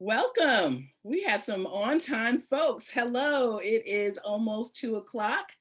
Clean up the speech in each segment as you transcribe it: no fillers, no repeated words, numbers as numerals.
Welcome. We have some on-time folks. Hello, it is almost 2 o'clock.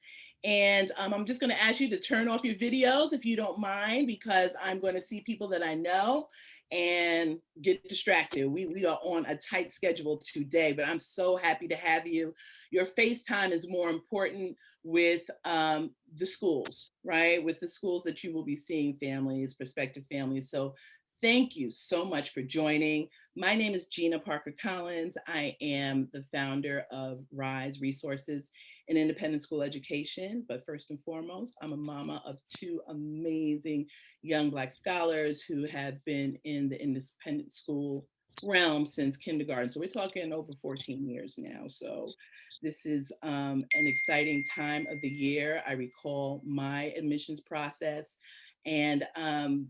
And I'm just going to ask you to turn off your videos if you don't mind, because I'm going to see people that I know and get distracted. We are on a tight schedule today, but I'm so happy to have you. Your FaceTime is more important with the schools, right? With the schools that you will be seeing families, prospective families. So thank you so much for joining. My name is Gina Parker Collins. I am the founder of RIISE Resources in Independent School Education. But first and foremost, I'm a mama of two amazing young Black scholars who have been in the independent school realm since kindergarten. So we're talking over 14 years now. So this is an exciting time of the year. I recall my admissions process. And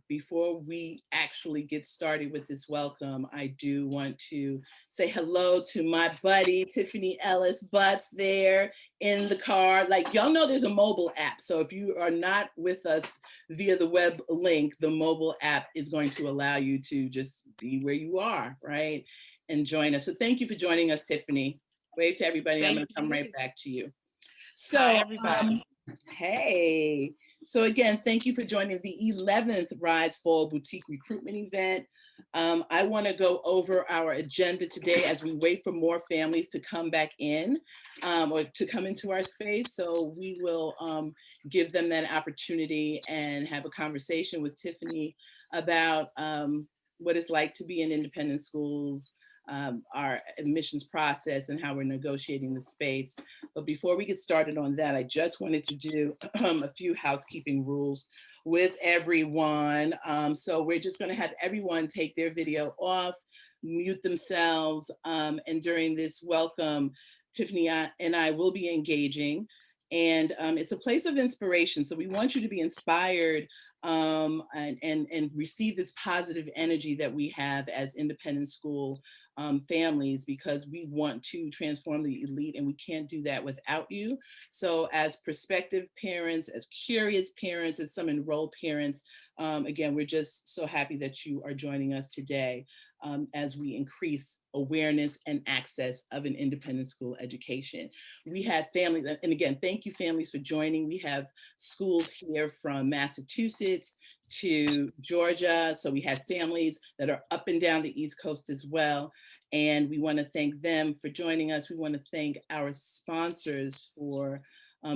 before we actually get started with this welcome, I do want to say hello to my buddy, Tiffany Ellis Butts, there in the car. Like, y'all know there's a mobile app. So if you are not with us via the web link, the mobile app is going to allow you to just be where you are, right? And join us. So thank you for joining us, Tiffany. Wave to everybody. I'm going to come right back to you. Hi, So, everybody. hey. So again, thank you for joining the 11th RIISE Fall Boutique Recruitment event. I want to go over our agenda today as we wait for more families to come back in or to come into our space. So we will give them that opportunity and have a conversation with Tiffany about what it's like to be in independent schools, our admissions process, and how we're negotiating the space. But before we get started on that, I just wanted to do a few housekeeping rules with everyone. So we're just going to have everyone take their video off, mute themselves, and during this welcome, Tiffany and I will be engaging. And it's a place of inspiration. So we want you to be inspired and receive this positive energy that we have as independent school families, because we want to transform the elite and we can't do that without you. So as prospective parents, as curious parents, as some enrolled parents, again, we're just so happy that you are joining us today as we increase awareness and access of an independent school education. We have families, and again, thank you families for joining. We have schools here from Massachusetts to Georgia. So we have families that are up and down the East Coast as well. And we want to thank them for joining us. We want to thank our sponsors for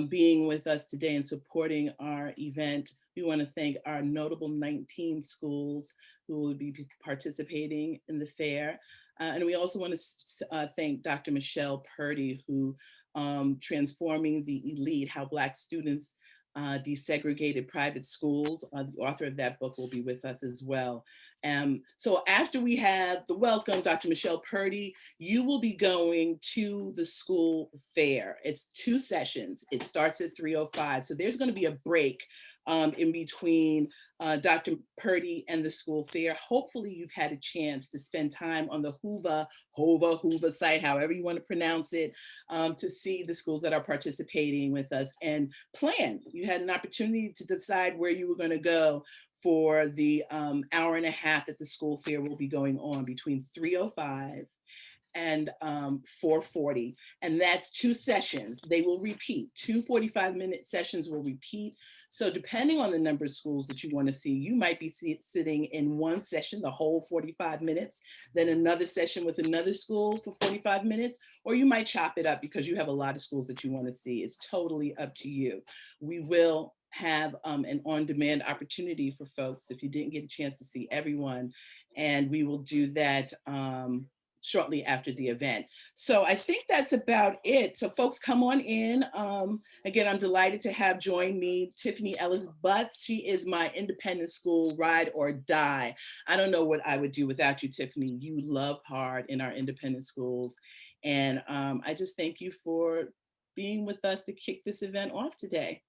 being with us today and supporting our event. We want to thank our notable 19 schools who will be participating in the fair. And we also want to thank Dr. Michelle Purdy, who Transforming the Elite, How Black Students Desegregated Private Schools. The author of that book will be with us as well. So after we have the welcome, Dr. Michelle Purdy, you will be going to the school fair. It's 2 sessions. It starts at 3:05. So there's going to be a break in between Dr. Purdy and the school fair. Hopefully you've had a chance to spend time on the Hoover site, however you want to pronounce it, to see the schools that are participating with us and plan. You had an opportunity to decide where you were going to go for the hour and a half that the school fair will be going on between 3:05 and 4:40. And that's 2 sessions. They will repeat. 2 45-minute sessions will repeat. So depending on the number of schools that you want to see, you might be sitting in one session the whole 45 minutes, then another session with another school for 45 minutes, or you might chop it up because you have a lot of schools that you want to see. It's totally up to you. We will have an on-demand opportunity for folks if you didn't get a chance to see everyone, and we will do that shortly after the event. So I think that's about it. So folks, come on in. Again, I'm delighted to have join me Tiffany Ellis Butts. She is my independent school ride or die. I don't know what I would do without you, Tiffany. You love hard in our independent schools. And I just thank you for being with us to kick this event off today.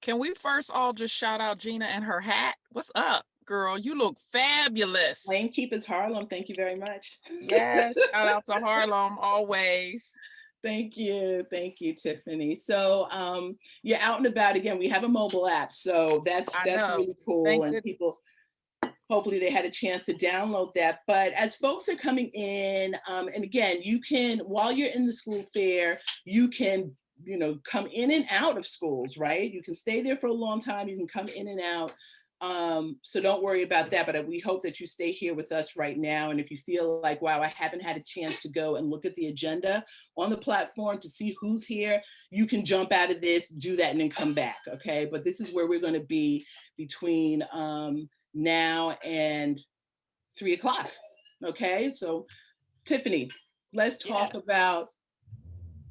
Can we first all just shout out Gina and her hat? What's up, girl? You look fabulous. Lane Keepers Harlem, thank you very much. Yes, shout out to Harlem always. Thank you, Tiffany. So you're out and about again. We have a mobile app, so that's I know. really cool. Thank And people, goodness. hopefully they had a chance to download that. But as folks are coming in, and again, you can, while you're in the school fair, you can, come in and out of schools, right? You can stay there for a long time, you can come in and out. So don't worry about that, but we hope that you stay here with us right now. And if you feel like, wow, I haven't had a chance to go and look at the agenda on the platform to see who's here, you can jump out of this, do that, and then come back, okay? But this is where we're going to be between now and 3 o'clock. Okay, so Tiffany, let's talk about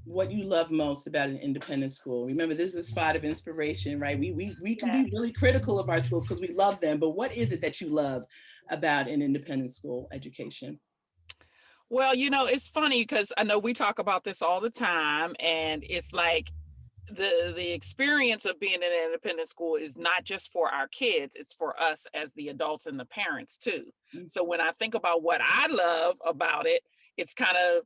what you love most about an independent school. Remember, this is a spot of inspiration, right? We can be really critical of our schools because we love them, but what is it that you love about an independent school education? Well, it's funny because I know we talk about this all the time, and it's like the experience of being in an independent school is not just for our kids, it's for us as the adults and the parents too. So when I think about what I love about it, it's kind of,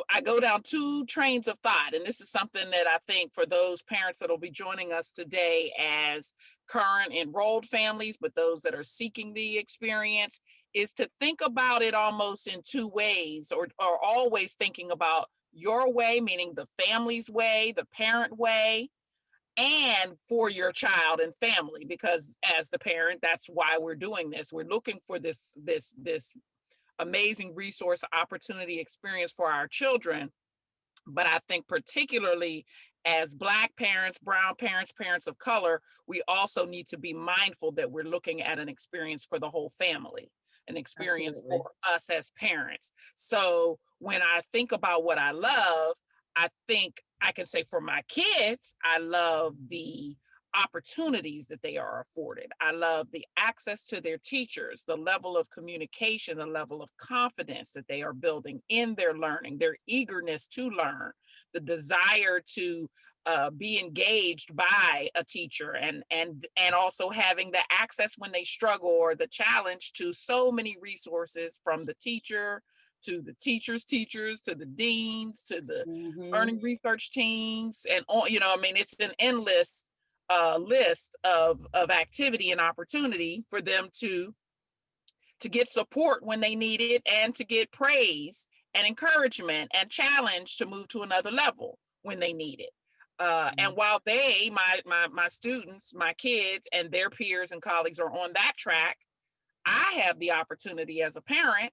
I go down two trains of thought. And this is something that I think for those parents that will be joining us today as current enrolled families, but those that are seeking the experience, is to think about it almost in two ways, or always thinking about your way, meaning the family's way, the parent way, and for your child and family, because as the parent, that's why we're doing this. We're looking for this amazing resource, opportunity, experience for our children. But I think particularly as Black parents, brown parents, parents of color, we also need to be mindful that we're looking at an experience for the whole family, an experience Absolutely. for us as parents. So when I think about what I love, I think I can say for my kids, I love the opportunities that they are afforded. I love the access to their teachers, the level of communication, the level of confidence that they are building in their learning, their eagerness to learn, the desire to be engaged by a teacher, and also having the access when they struggle or the challenge to so many resources, from the teacher to the teachers to the deans to the learning research teams, and all, I mean, it's an endless list of activity and opportunity for them to get support when they need it, and to get praise and encouragement and challenge to move to another level when they need it. And while they, my students, my kids and their peers and colleagues are on that track, I have the opportunity as a parent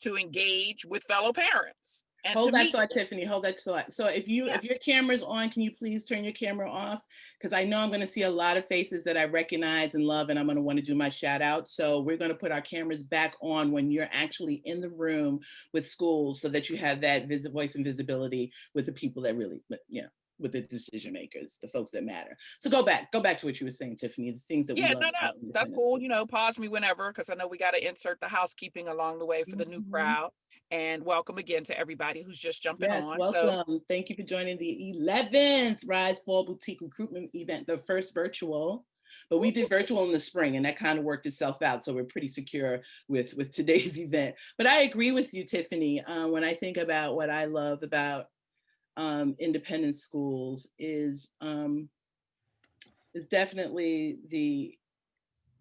to engage with fellow parents. And Hold to that meet thought, Tiffany. Hold that thought. So if your camera's on, can you please turn your camera off? Because I know I'm going to see a lot of faces that I recognize and love, and I'm going to want to do my shout out. So we're going to put our cameras back on when you're actually in the room with schools, so that you have that voice and visibility with the people that really, with the decision makers, the folks that matter. So go back to what you were saying, Tiffany, the things that we love. No, that's cool. Pause me whenever, because I know we got to insert the housekeeping along the way for the new crowd. And welcome again to everybody who's just jumping on. Yes, welcome. Thank you for joining the 11th RIISE Fall Boutique Recruitment event, the first virtual. But we did virtual in the spring, and that kind of worked itself out. So we're pretty secure with today's event. But I agree with you, Tiffany. When I think about what I love about independent schools is definitely the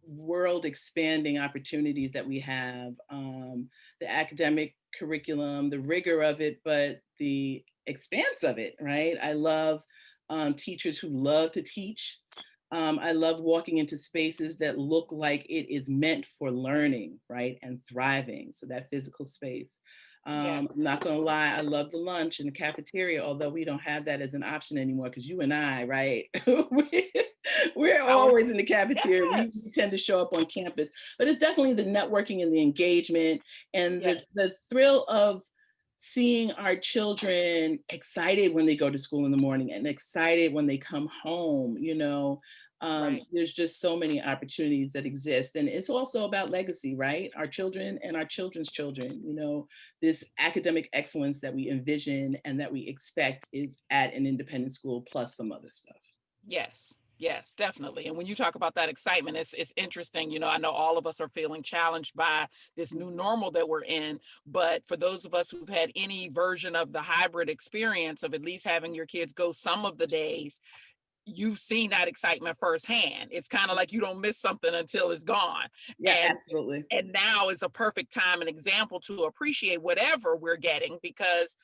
world expanding opportunities that we have, the academic curriculum, the rigor of it, but the expanse of it, right? I love teachers who love to teach. I love walking into spaces that look like it is meant for learning, right? And thriving, so that physical space. I'm not gonna lie, I love the lunch in the cafeteria, although we don't have that as an option anymore, because you and I, right? We're always in the cafeteria. We tend to show up on campus, but it's definitely the networking and the engagement and the thrill of seeing our children excited when they go to school in the morning and excited when they come home. There's just so many opportunities that exist, and it's also about legacy, right? Our children and our children's children, this academic excellence that we envision and that we expect is at an independent school, plus some other stuff. Yes, definitely. And when you talk about that excitement, it's interesting. I know all of us are feeling challenged by this new normal that we're in, but for those of us who've had any version of the hybrid experience of at least having your kids go some of the days, you've seen that excitement firsthand. It's kind of like you don't miss something until it's gone. Yeah, And absolutely. and now is a perfect time and example to appreciate whatever we're getting, because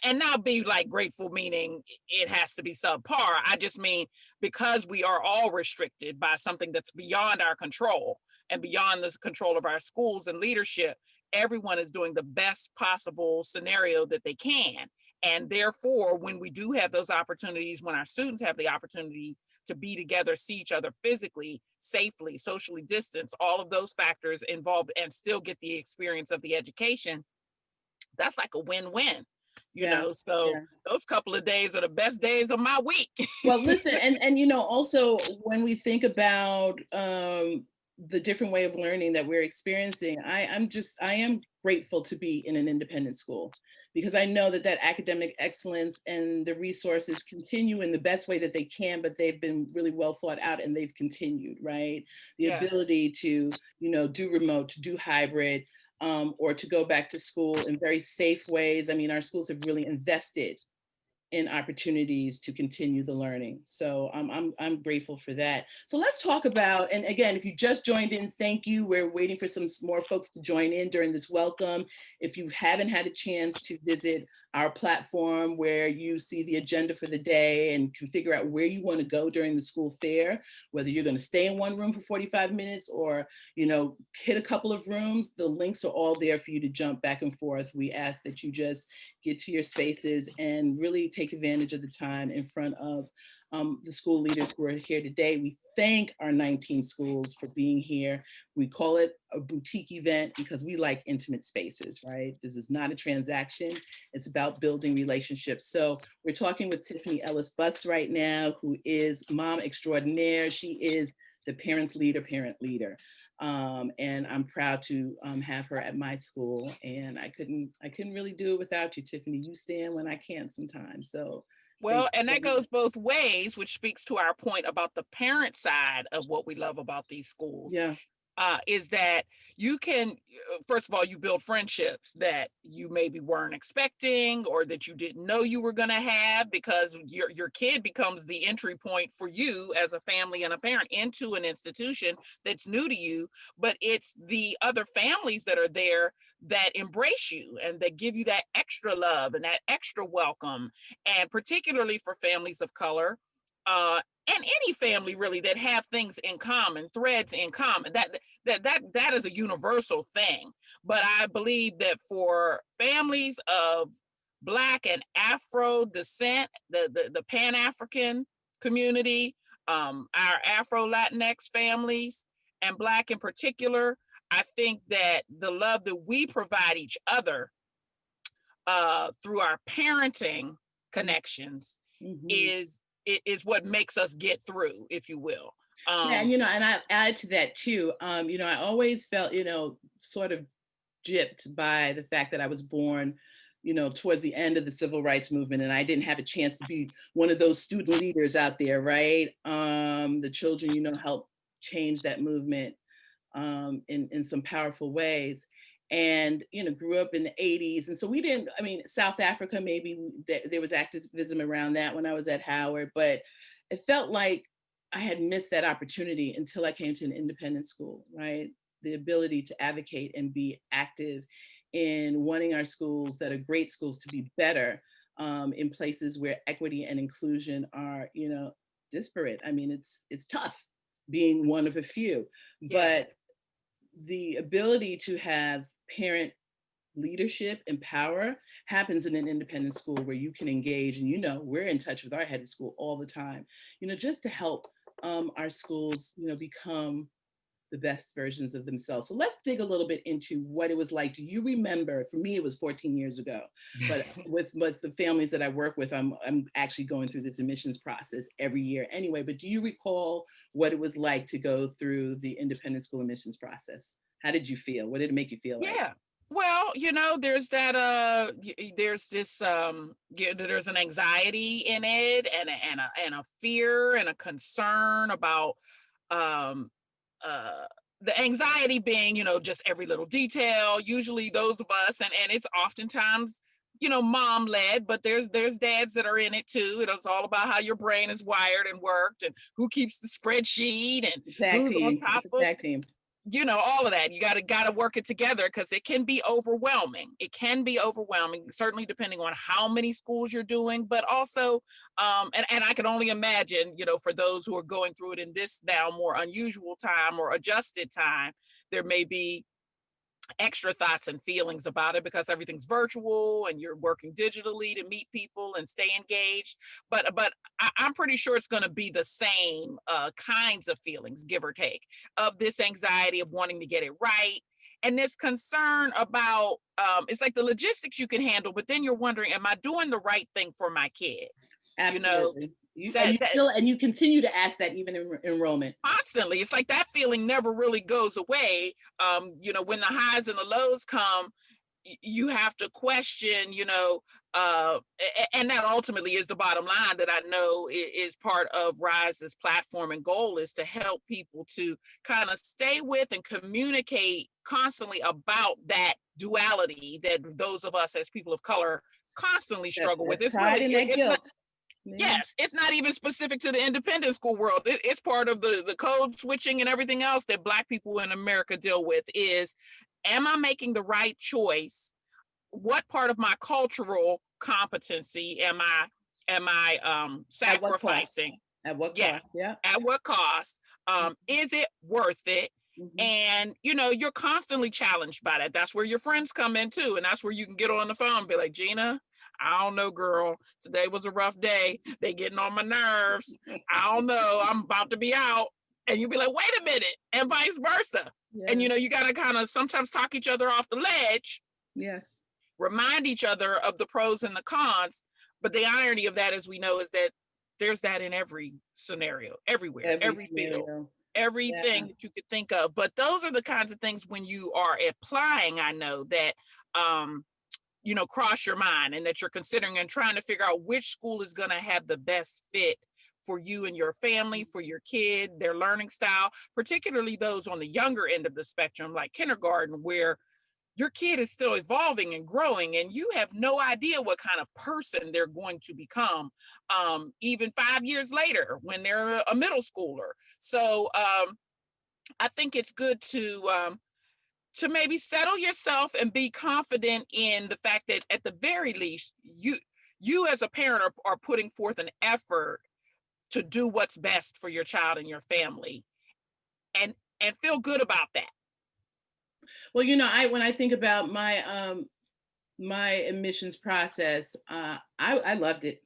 and not be like grateful meaning it has to be subpar. I just mean because we are all restricted by something that's beyond our control and beyond the control of our schools and leadership, everyone is doing the best possible scenario that they can. And therefore, when we do have those opportunities, when our students have the opportunity to be together, see each other physically, safely, socially distanced, all of those factors involved, and still get the experience of the education, that's like a win-win, Yeah. So Yeah. those couple of days are the best days of my week. Well, listen, and also when we think about the different way of learning that we're experiencing, I am grateful to be in an independent school, because I know that academic excellence and the resources continue in the best way that they can, but they've been really well thought out and they've continued, right? The Yes. ability to, do remote, to do hybrid, or to go back to school in very safe ways. I mean, our schools have really invested in opportunities to continue the learning. So I'm grateful for that. So let's talk about, and again, if you just joined in, thank you. We're waiting for some more folks to join in during this welcome. If you haven't had a chance to visit our platform where you see the agenda for the day and can figure out where you want to go during the school fair, whether you're going to stay in one room for 45 minutes or, hit a couple of rooms, the links are all there for you to jump back and forth. We ask that you just get to your spaces and really take advantage of the time in front of the school leaders who are here today. We thank our 19 schools for being here. We call it a boutique event because we like intimate spaces, right? This is not a transaction. It's about building relationships. So we're talking with Tiffany Ellis Butts right now, who is mom extraordinaire. She is the parent leader. And I'm proud to have her at my school. And I couldn't really do it without you, Tiffany. You stand when I can't sometimes. So thank Well, you and so that much. goes both ways, which speaks to our point about the parent side of what we love about these schools. Yeah. Is that you can, first of all, you build friendships that you maybe weren't expecting or that you didn't know you were going to have, because your kid becomes the entry point for you as a family and a parent into an institution that's new to you. But it's the other families that are there that embrace you and that give you that extra love and that extra welcome. And particularly for families of color, uh, and any family really that have things in common, threads in common, that is a universal thing. But I believe that for families of Black and Afro descent, the Pan-African community, our Afro Latinx families, and Black in particular, I think that the love that we provide each other through our parenting connections Mm-hmm. is what makes us get through, if you will. Yeah, and I add to that too. I always felt, sort of gypped by the fact that I was born, towards the end of the civil rights movement, and I didn't have a chance to be one of those student leaders out there, right? The children, helped change that movement in some powerful ways. And, grew up in the 80s. And so we didn't, South Africa, maybe there was activism around that when I was at Howard, but it felt like I had missed that opportunity until I came to an independent school, right? The ability to advocate and be active in wanting our schools that are great schools to be better in places where equity and inclusion are, disparate. It's tough being one of a few, Yeah. but the ability to have parent leadership and power happens in an independent school where you can engage. And we're in touch with our head of school all the time, just to help our schools become the best versions of themselves. So let's dig a little bit into what it was like. Do you remember? For me, it was 14 years ago, but with the families that I work with, I'm actually going through this admissions process every year anyway. But do you recall what it was like to go through the independent school admissions process? How did you feel? What did it make you feel like? Yeah. Well, there's that there's this there's an anxiety in it, and a fear and a concern about um uh the anxiety being, just every little detail. Usually those of us, and it's oftentimes mom led, but there's dads that are in it too. It's all about how your brain is wired and worked, and who keeps the spreadsheet, and Tag who's on team. top It's a of, tag team. all of that. You gotta work it together, because it can be overwhelming. It can be overwhelming, certainly depending on how many schools you're doing, but also, and I can only imagine, for those who are going through it in this now more unusual time or adjusted time, there may be extra thoughts and feelings about it, because everything's virtual and you're working digitally to meet people and stay engaged. But I'm pretty sure it's going to be the same kinds of feelings, give or take, of this anxiety of wanting to get it right, and this concern about, it's like the logistics you can handle, but then you're wondering, am I doing the right thing for my kid? you know Absolutely. that And you continue to ask that even in enrollment. constantly, it's like that feeling never really goes away. When the highs and the lows come, you have to question, and that ultimately is the bottom line, that I know is part of Rise's platform and goal, is to help people to kind of stay with and communicate constantly about that duality that those of us as people of color constantly struggle with. That's It's pride really, and that it's not, guilt. Yeah. yes, it's not even specific to the independent school world. It's part of the code switching and everything else that Black people in America deal with. Is, am I making the right choice? What part of my cultural competency am I At what cost? sacrificing? At what Yeah. cost? Yeah. At what cost? Is it worth it? Mhm. And you're constantly challenged by that. That's where your friends come in too, and that's where you can get on the phone and be like, Gina, I don't know, girl, today was a rough day, they getting on my nerves, I don't know, I'm about to be out. And you'll be like, wait a minute, and vice versa. And Yes. you got to kind of sometimes talk each other off the ledge, Yes. remind each other of the pros and the cons. But the irony of that, as we know, is that there's that in every scenario, everywhere, Every every field, scenario. Yeah. everything that you could think of. But those are the kinds of things, when you are applying, I know that, cross your mind, and that you're considering and trying to figure out which school is going to have the best fit for you and your family, for your kid, their learning style, particularly those on the younger end of the spectrum, like kindergarten, where your kid is still evolving and growing, and you have no idea what kind of person they're going to become, even 5 years later when they're a middle schooler. So I think it's good to maybe settle yourself and be confident in the fact that, at the very least, you as a parent are putting forth an effort to do what's best for your child and your family, and feel good about that. Well, when I think about my admissions process, I loved it.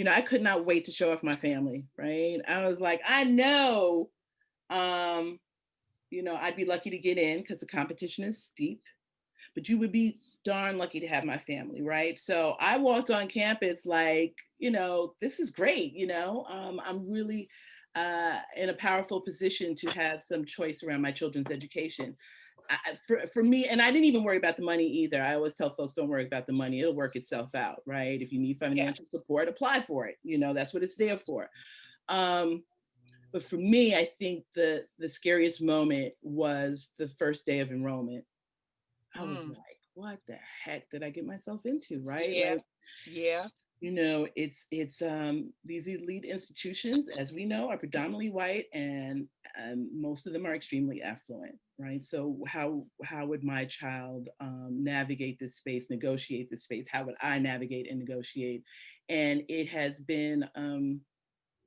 I could not wait to show off my family, right? I was like, I know, I'd be lucky to get in because the competition is steep, but you would be darn lucky to have my family, right? So I walked on campus like, this is great. I'm really in a powerful position to have some choice around my children's education. For me, and I didn't even worry about the money either. I always tell folks, don't worry about the money. It'll work itself out, right? If you need financial support, apply for it. That's what it's there for. But for me, I think the scariest moment was the first day of enrollment. I was like, what the heck did I get myself into, right? Yeah. Like, Yeah. it's these elite institutions, as we know, are predominantly white, and most of them are extremely affluent, right? So how would my child navigate this space, negotiate this space? How would I navigate and negotiate? And it has been,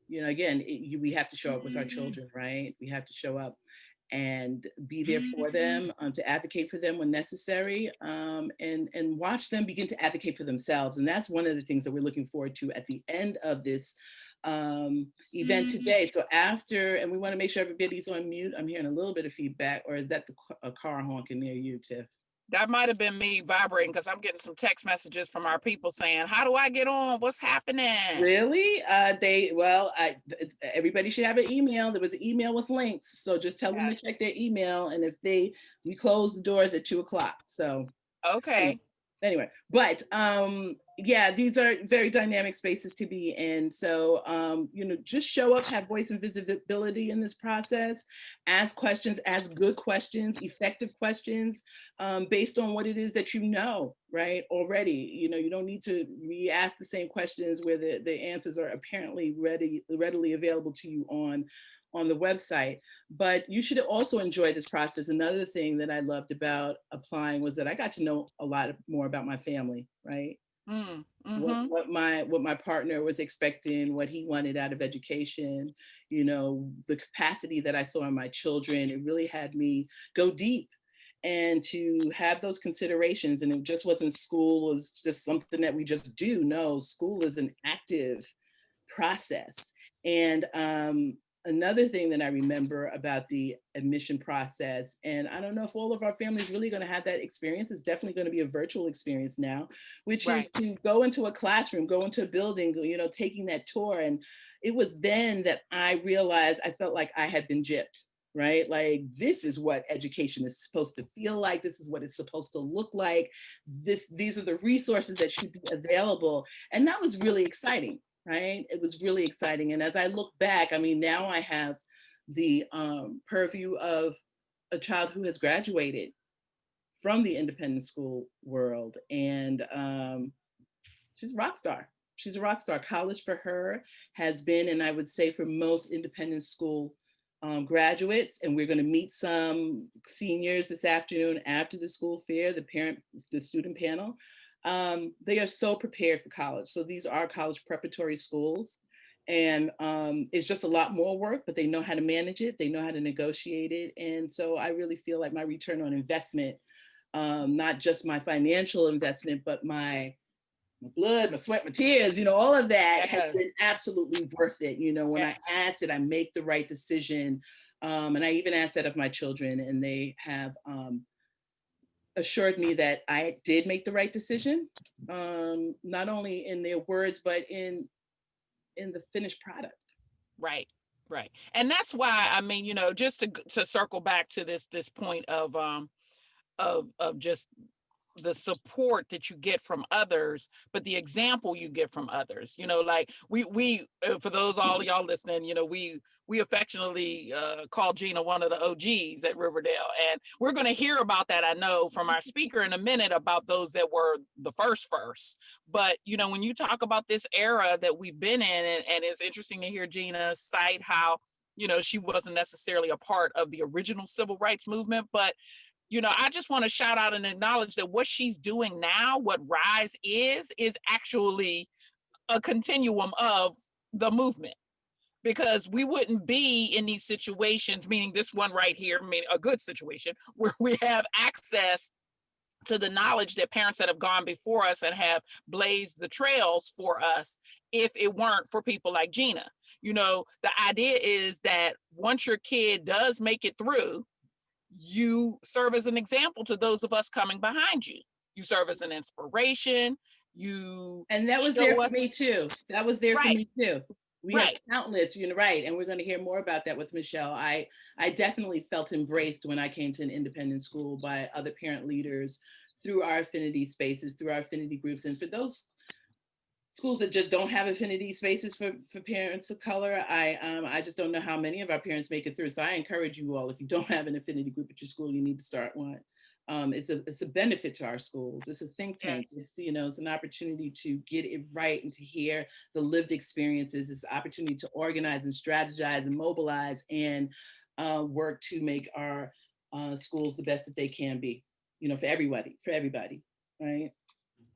again, we have to show up with our children, right? We have to show up and be there for them, to advocate for them when necessary, and watch them begin to advocate for themselves. And that's one of the things that we're looking forward to at the end of this event today. So after, and we want to make sure everybody's on mute. I'm hearing a little bit of feedback, or is that a car honking near you, Tiff? That might have been me vibrating, because I'm getting some text messages from our people saying, how do I get on? What's happening? Really? Everybody should have an email. There was an email with links. So just tell them to check their email. And we close the doors at 2:00. So. Okay. anyway, but yeah, these are very dynamic spaces to be in. So just show up, have voice and visibility in this process, ask questions, ask good questions, effective questions, based on what it is that you know, right, already. You don't need to re-ask the same questions where the answers are apparently readily available to you on the website. But you should also enjoy this process. Another thing that I loved about applying was that I got to know a lot more about my family, right? Mm-hmm. What my partner was expecting, what he wanted out of education, the capacity that I saw in my children. It really had me go deep and to have those considerations. And it just wasn't school was just something that we just do. No, school is an active process. And another thing that I remember about the admission process, and I don't know if all of our families really going to have that experience, it's definitely going to be a virtual experience now, which is Right. to go into a classroom, go into a building, taking that tour. And it was then that I realized I felt like I had been gypped. Right? Like, this is what education is supposed to feel like. This is what it's supposed to look like. These are the resources that should be available. And that was really exciting, right? It was really exciting. And as I look back, I mean, now I have the purview of a child who has graduated from the independent school world. And she's a rock star. She's a rock star. College for her has been, and I would say for most independent school graduates, and we're going to meet some seniors this afternoon after the school fair, the student panel. They are so prepared for college. So these are college preparatory schools. And it's just a lot more work, but they know how to manage it. They know how to negotiate it. And so I really feel like my return on investment, not just my financial investment, but my blood, my sweat, my tears, all of that has Yes. been absolutely worth it. When I Yes. asked it, I make the right decision. And I even asked that of my children, and they have assured me that I did make the right decision, not only in their words, but in the finished product. Right. Right. And that's why, I mean, just to circle back to this point of just the support that you get from others, but the example you get from others. Like we for those all of y'all listening, we affectionately call Gina one of the OGs at Riverdale, and we're going to hear about that, I know, from our speaker in a minute, about those that were the first. But when you talk about this era that we've been in, and it's interesting to hear Gina cite how she wasn't necessarily a part of the original civil rights movement, but I just want to shout out and acknowledge that what she's doing now, what RISE is actually a continuum of the movement, because we wouldn't be in these situations, meaning this one right here, meaning a good situation where we have access to the knowledge that parents that have gone before us and have blazed the trails for us, if it weren't for people like Gina. The idea is that once your kid does make it through, you serve as an example to those of us coming behind you. You serve as an inspiration. And that was there for me too. That was there for Right. me too. We have Right. countless, right. And we're going to hear more about that with Michelle. I definitely felt embraced when I came to an independent school by other parent leaders through our affinity spaces, through our affinity groups. And for those schools that just don't have affinity spaces for parents of color, I just don't know how many of our parents make it through. So I encourage you all, if you don't have an affinity group at your school, you need to start one. It's a benefit to our schools. It's a think tank. Yes. It's an opportunity to get it right and to hear the lived experiences. It's an opportunity to organize and strategize and mobilize and work to make our schools the best that they can be, for everybody, right?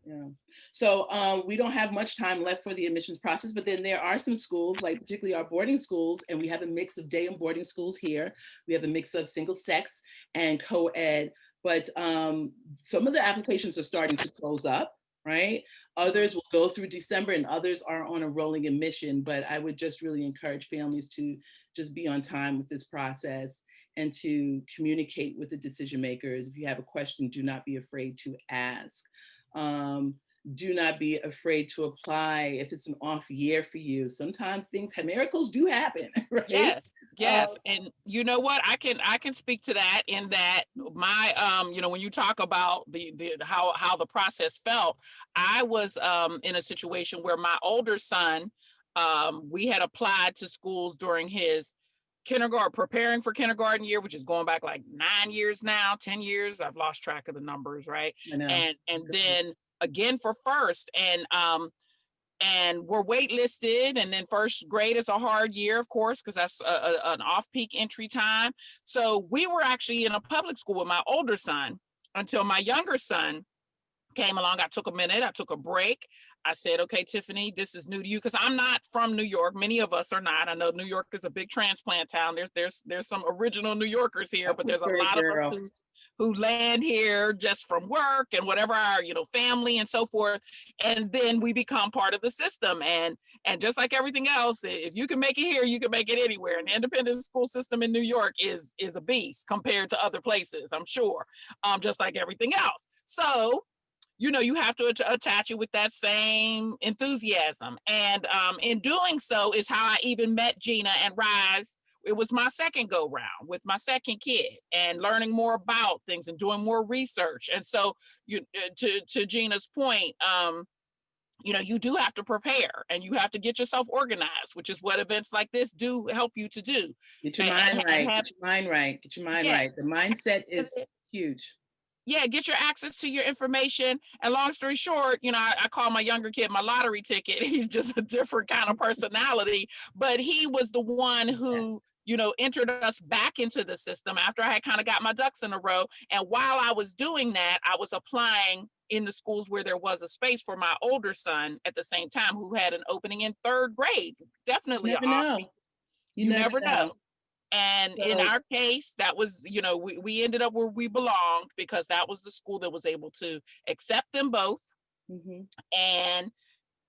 Yeah. So we don't have much time left for the admissions process, but then there are some schools, like particularly our boarding schools, and we have a mix of day and boarding schools here. We have a mix of single sex and co-ed, but some of the applications are starting to close up, right? Others will go through December and others are on a rolling admission, but I would just really encourage families to just be on time with this process and to communicate with the decision makers. If you have a question, do not be afraid to ask. do not be afraid to apply if it's an off year for you. Sometimes miracles do happen, right? Yes, yes. And you know what? I can speak to that in that my when you talk about the how the process felt, I was in a situation where my older son, we had applied to schools during his kindergarten, preparing for kindergarten year, which is going back like 9 years now, 10 years. I've lost track of the numbers, right? I know. And then again for first, and we're waitlisted, and then first grade is a hard year, of course, because that's an off-peak entry time. So we were actually in a public school with my older son until my younger son came along. I took a minute, I took a break. I said, okay, Tiffany, this is new to you, because I'm not from New York. Many of us are not. I know New York is a big transplant town. There's some original New Yorkers here, but there's a lot of us who land here just from work and whatever, our family and so forth. And then we become part of the system. And just like everything else, if you can make it here, you can make it anywhere. And the independent school system in New York is a beast compared to other places, I'm sure, just like everything else. So you have to attach it with that same enthusiasm. And in doing so is how I even met Gina and Rise. It was my second go round with my second kid, and learning more about things and doing more research. And so to Gina's point, you do have to prepare, and you have to get yourself organized, which is what events like this do help you to do. Get your mind right. Get your mind right. Get your mind right. The mindset is huge. Yeah, get your access to your information. And long story short, I call my younger kid my lottery ticket. He's just a different kind of personality, but he was the one who, entered us back into the system after I had kind of got my ducks in a row. And while I was doing that, I was applying in the schools where there was a space for my older son at the same time, who had an opening in third grade. Definitely You never know. You never know. And in our case, that was, we ended up where we belonged, because that was the school that was able to accept them both and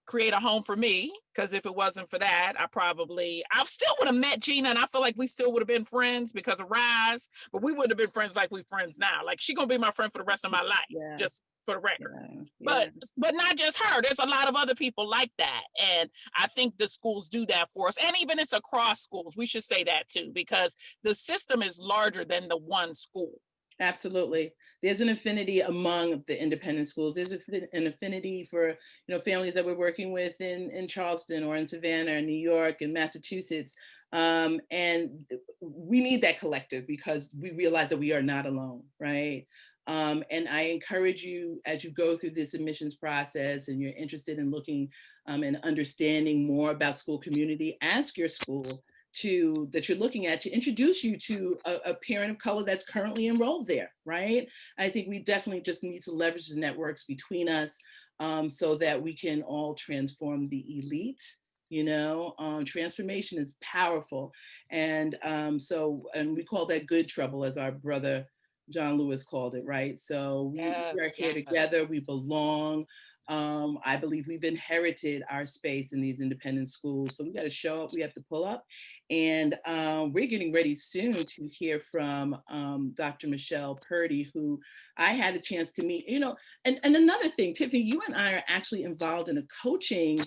create a home for me. Because if it wasn't for that, I still would have met Gina, and I feel like we still would have been friends because of Rise, but we wouldn't have been friends like we friends now. Like, she's gonna be my friend for the rest of my life, just for the record. But not just her. There's a lot of other people like that, and I think the schools do that for us. And even it's across schools. We should say that too, because the system is larger than the one school. Absolutely. There's an affinity among the independent schools. There's an affinity for, families that we're working with in Charleston or in Savannah or New York and Massachusetts. And we need that collective, because we realize that we are not alone, right? And I encourage you, as you go through this admissions process and you're interested in looking and understanding more about school community, ask your school that you're looking at to introduce you to a parent of color that's currently enrolled there, right? I think we definitely just need to leverage the networks between us so that we can all transform the elite. Transformation is powerful. And we call that good trouble, as our brother John Lewis called it, right? So we are here together, we belong. I believe we've inherited our space in these independent schools. So we got to show up, we have to pull up. And we're getting ready soon to hear from Dr. Michelle Purdy, who I had a chance to meet, and another thing, Tiffany, you and I are actually involved in a coaching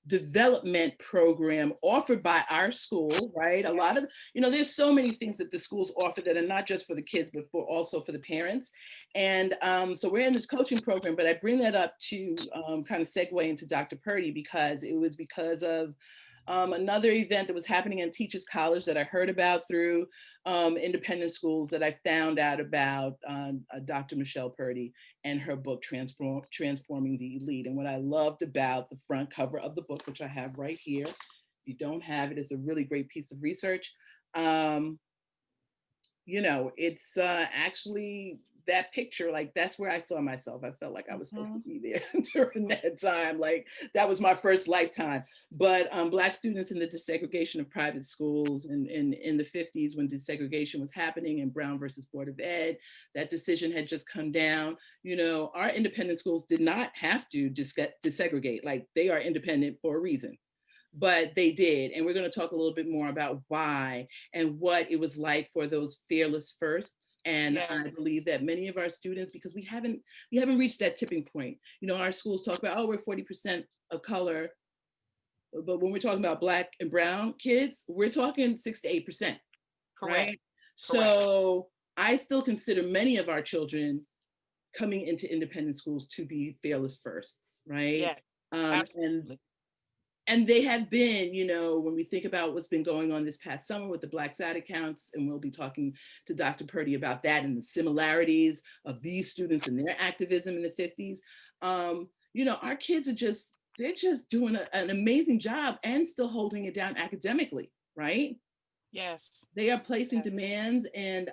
development program offered by our school, right? A lot of, there's so many things that the schools offer that are not just for the kids, but also for the parents. And so we're in this coaching program, but I bring that up to kind of segue into Dr. Purdy, because it was because of another event that was happening in Teachers College that I heard about through independent schools, that I found out about Dr. Michelle Purdy and her book, Transforming the Elite. And what I loved about the front cover of the book, which I have right here, if you don't have it, it's a really great piece of research. It's actually that picture, like that's where I saw myself. I felt like I was supposed to be there during that time. Like that was my first lifetime. But Black students in the desegregation of private schools in the 50s, when desegregation was happening in Brown versus Board of Ed, that decision had just come down. Our independent schools did not have to desegregate. Like, they are independent for a reason. but they did. And we're going to talk a little bit more about why and what it was like for those fearless firsts. And Yes. I believe that many of our students, because we haven't reached that tipping point. You know, our schools talk about, oh, we're 40% of color. But when we're talking about Black and brown kids, we're talking 6 to 8%. Correct. Right? Correct. So I still consider many of our children coming into independent schools to be fearless firsts, right? Yes, absolutely. And they have been, you know, when we think about what's been going on this past summer with the Black Side accounts, and we'll be talking to Dr. Purdy about that and the similarities of these students and their activism in the 50s. You know, our kids are they're just doing an amazing job and still holding it down academically, right? Yes. They are placing demands. And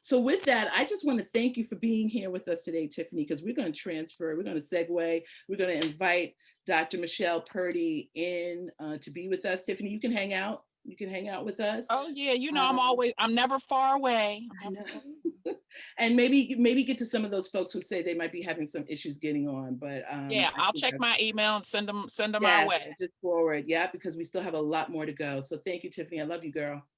so with that, I just want to thank you for being here with us today, Tiffany, because we're going to transfer, we're going to segue, we're going to invite Dr. Michelle Purdy in to be with us. Tiffany, you can hang out. You can hang out with us. Oh yeah, you know, I'm never far away. And maybe get to some of those folks who say they might be having some issues getting on, but yeah, I'll check my email and send them yes, our way. just forward, yeah, because we still have a lot more to go. So thank you, Tiffany. I love you, girl.